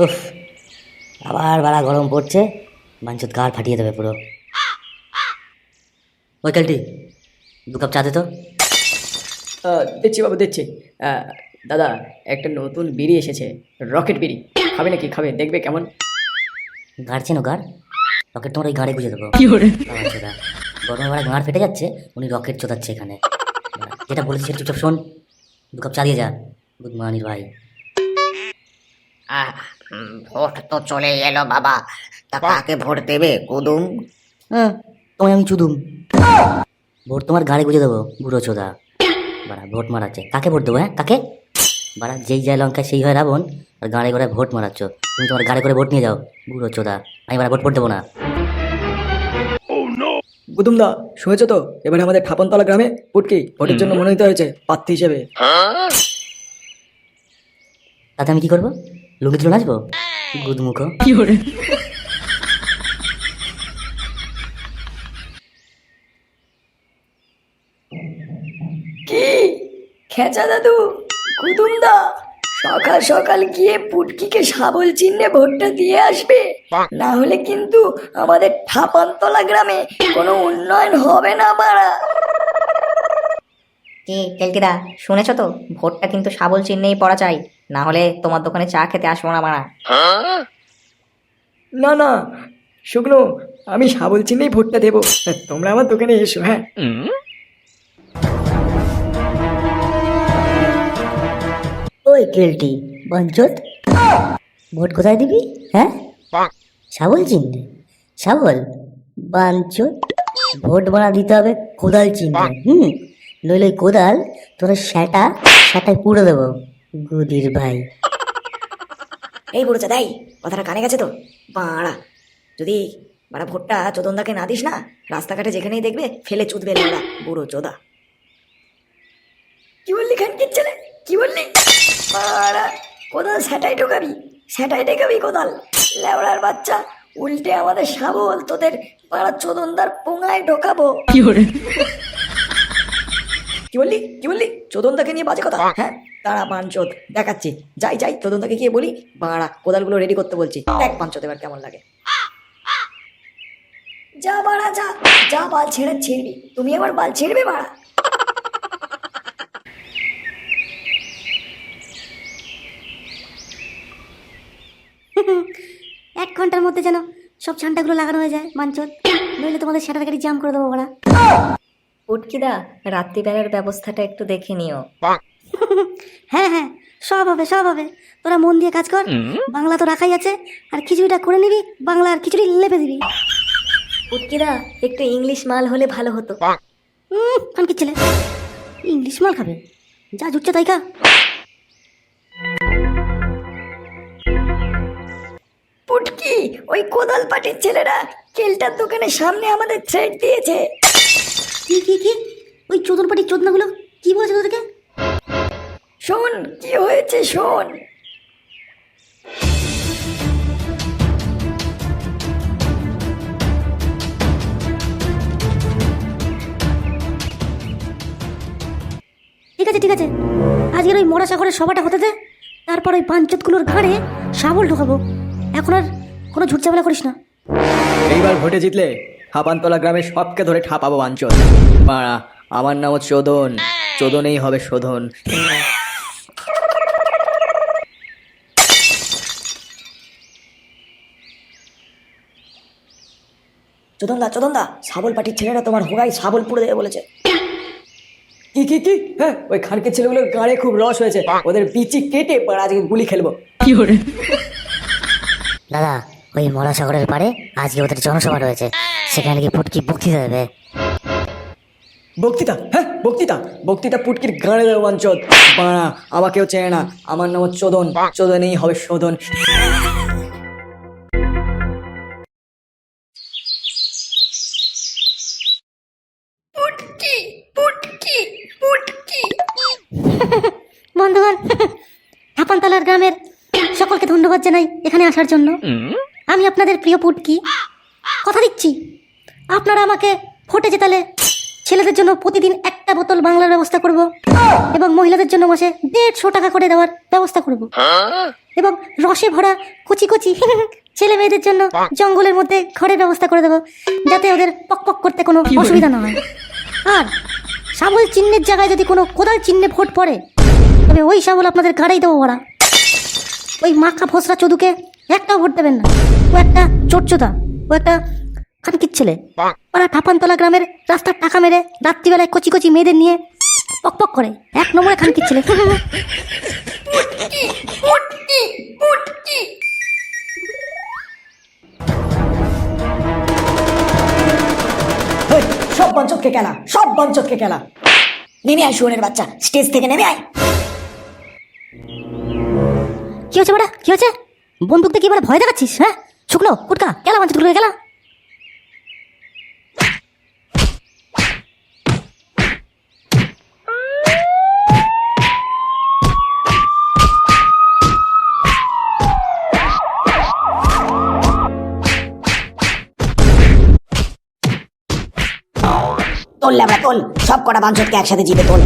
উফ, আবার বাড়া গরম পড়ছে, বাঞ্চত গাল ফাটিয়ে দেবে পুরো। ওই কালটি 2 কাপ চা দে তো। দিচ্ছি বাবু দিচ্ছি। দাদা, একটা নতুন বিড়ি এসেছে, রকেট বিড়ি। খাবে নাকি? খাবে, দেখবে কেমন। গাড়ছেন ও গাড়, রকেট তোমার ওই গাড়ে গুঁজে দেবো। চোদা, গরমে বাড়া গাঁড় ফেটে যাচ্ছে, উনি রকেট চোদাচ্ছে এখানে। যেটা বলেছি সেটা চুপচাপ শোন, 2 কাপ চা দিয়ে যা। গুদমানির ভাই। ভোট তো চলে এলো বাবা, তা কাকে ভোট দেবে কুদুম? হ্যাঁ, তোমায় আমি চুদুম। ভোট তোমার গাড়ি গুঁজে দেবো, বুড়ো চোদা। বাড়া ভোট মারাচ্ছে, কাকে ভোট দেবো? হ্যাঁ, কাকে? বাড়া যেই যায় লঙ্কা সেই হয় রাবণ, আর গাড়ি করে ভোট মারাচ্ছ। তুমি তোমার গাড়ি করে ভোট নিয়ে যাও, বুড়ো চোদা। আমি বাড়া ভোট দেবো না। গুদুমদা, শুনেছো তো এবারে আমাদের ঠাপনতলা গ্রামে পুটকি ভোটের জন্য মনোনীত হয়েছে প্রার্থী হিসেবে। তাতে আমি কি করবো? লুঙ্গি তুলে নাচবো? গুদমুখো। কি খেচা দাদু, কুদুমদা, সকাল সকাল গিয়ে পুটকিকে শাবল চিহ্নে ভোটটা দিয়ে আসবে, না হলে কিন্তু আমাদের ঠাপানতলা গ্রামে কোনো উন্নয়ন হবে না বাড়া। কি কেলকিদা, শুনেছো তো? ভোটটা কিন্তু শাবল চিহ্নেই পড়া চাই, না হলে তোমার দোকানে চা খেতে আসবো না মারা। না না শুকনো, আমি শাবল চিহ্নেই ভোটটা দেবো। তোমরা আমার দোকানে এসো। হ্যাঁ, ওই কেলটি বাঞ্চত, ভোট কোথায় দিবি? হ্যাঁ, শাবল চিহ্নে? শাবল বাঞ্চত, ভোট বানা দিতে হবে কোদাল চিহ্নে। নইলে ওই কোদাল তোর সেটায় পুড়ে দেবো, গুদির ভাই। এই বুড়ো চাঁদাই, কথাটা কানে গেছে তো? বাড়া, যদি বাড়া ভোটটা চোদনদাকে না দিস না, রাস্তাঘাটে যেখানেই দেখবে ফেলে চুদবে লেওড়া বুড়ো চোদা। কি বললি খানকির ছেলে, কি বললি? বাড়া, কোদাল সেটাই ঢোকাবি কোদাল, লেওড়ার বাচ্চা। উল্টে আমাদের শাবল তোদের পাড়া চোদনদার পোঙায় ঢোকাবো। কি বললি চোদনদাকে নিয়ে বাজে কথা? হ্যাঁ, তারা পাঞ্চত দেখাচ্ছি। যাই চোদনদাকে গিয়ে বলি, বাড়া কোদালগুলো রেডি করতে বলছি। দেখ পাঞ্চত এবার কেমন লাগে। যা বাড়া যা, যা বাল ছিঁড়বি, তুমি আবার বাল ছিঁড়বে বাড়া। এক ঘন্টার মধ্যে যেন সব ঝান্ডাগুলো লাগানো হয়ে যায় বাঞ্চত, নইলে তোমাদের সেটার গাড়ি জাম করে দেবো ওরা। পুটকিদা, রাত্রিবেলার ব্যবস্থাটা একটু দেখে নিও। হ্যাঁ হ্যাঁ, সব হবে। তোরা মন দিয়ে কাজ কর, বাংলা তো রাখাই আছে, আর খিচুড়িটা করে নিবি, বাংলা আর খিচুড়ি লেপে দিবি। পুটকিদা, একটু ইংলিশ মাল হলে ভালো হতো। খানকির ছেলে ইংলিশ মাল খাবে? যা জুটছে তাই খা। পুটকি, ওই কোদাল পাটির ছেলেরা কেলটার দোকানের সামনে আমাদের থ্রেট দিয়েছে। কি ওই চোদন পাটির চোদনাগুলো কি বলেছে তোদেরকে? শোন কি হয়েছে, শোন। ঠিক আছে, আজকের ওই মরা সাগরের সভাটা হতে দে, তারপর ওই পাঞ্চতগুলোর ঘাড়ে শাবল ঢোকাবো। এখন আর কোনো ঝুটঝামেলা করিস না। এইবার ভোটে জিতলে ঠাপানতলা গ্রামে সবকে ধরে ঠাপাবো পাঞ্চত। বাড়া, আমার নাম চোদন, চোদনেই হবে শোধন। চোদনদা, শাবল পাটির ছেলেরা তোমার হোগাই শাবল পুড়ে দেবে বলেছে। কি? হ্যাঁ, ওই খানকে ছেলেগুলোর গাড়ে খুব রস হয়েছে, ওদের বিচি কেটে আজকে গুলি খেলবো। দাদা, ওই মরা সাগরের পাড়ে আজকে ওদের জনসভা রয়েছে, সেখানে গিয়ে পুটকি বক্তৃতা দেবে। বক্তৃতা? হ্যাঁ, বক্তৃতা পুটকির গাড়ে দেবো বাঞ্চত। বাড়া, আমাকেও চেনে না, আমার নাম চোদন, চোদনেই হবে শোধন। পুটকি। বন্ধুগণ, ঠাপানতলার গ্রামের সকলকে ধন্যবাদ জানাই এখানে আসার জন্য। আমি আপনাদের প্রিয় পুটকি, কথা দিচ্ছি আপনারা আমাকে ভোটে জেতালে ছেলেদের জন্য প্রতিদিন একটা 1টা বোতল বাংলার ব্যবস্থা করব এবং মহিলাদের জন্য মাসে 150 টাকা করে দেওয়ার ব্যবস্থা করব এবং রসে ভরা কচি কচি ছেলে মেয়েদের জন্য জঙ্গলের মধ্যে ঘরের ব্যবস্থা করে দেবো, যাতে ওদের পক পক করতে কোনো অসুবিধা না হয়। আর শাবল চিহ্নের জায়গায় যদি কোনো কোদাল চিহ্নে ভোট পড়ে, তবে ওই শাবল আপনাদের গাড়াই দেবো ওরা। ওই মাখা ফসরা চোদুকে একটাও ভোট দেবেন না। ও একটা চোরচোদা, ও একটা খানকির ছেলে। ওরা ঠাপানতলা গ্রামের রাস্তার টাকা মেরে রাত্রিবেলায় কচি কচি মেয়েদের নিয়ে পক পক করে। 1 নম্বরে খানকির ছেলে। হেই, সব বাঞ্চতকে খেলা, সব বাঞ্চতকে খেলা। নেমে আয় শুয়োরের বাচ্চা, স্টেজ থেকে নেমে আয়। কি হচ্ছে বেটা, কি হচ্ছে? বন্দুক দিয়ে কি এবার ভয় দেখাচ্ছিস? হ্যাঁ, শুকনো কুটকা গেলা মাঝে ঢুকে গেলা। তোল ল্যাবড়া তোল, সব কটা বাঞ্চতকে একসাথে জিতে তোল।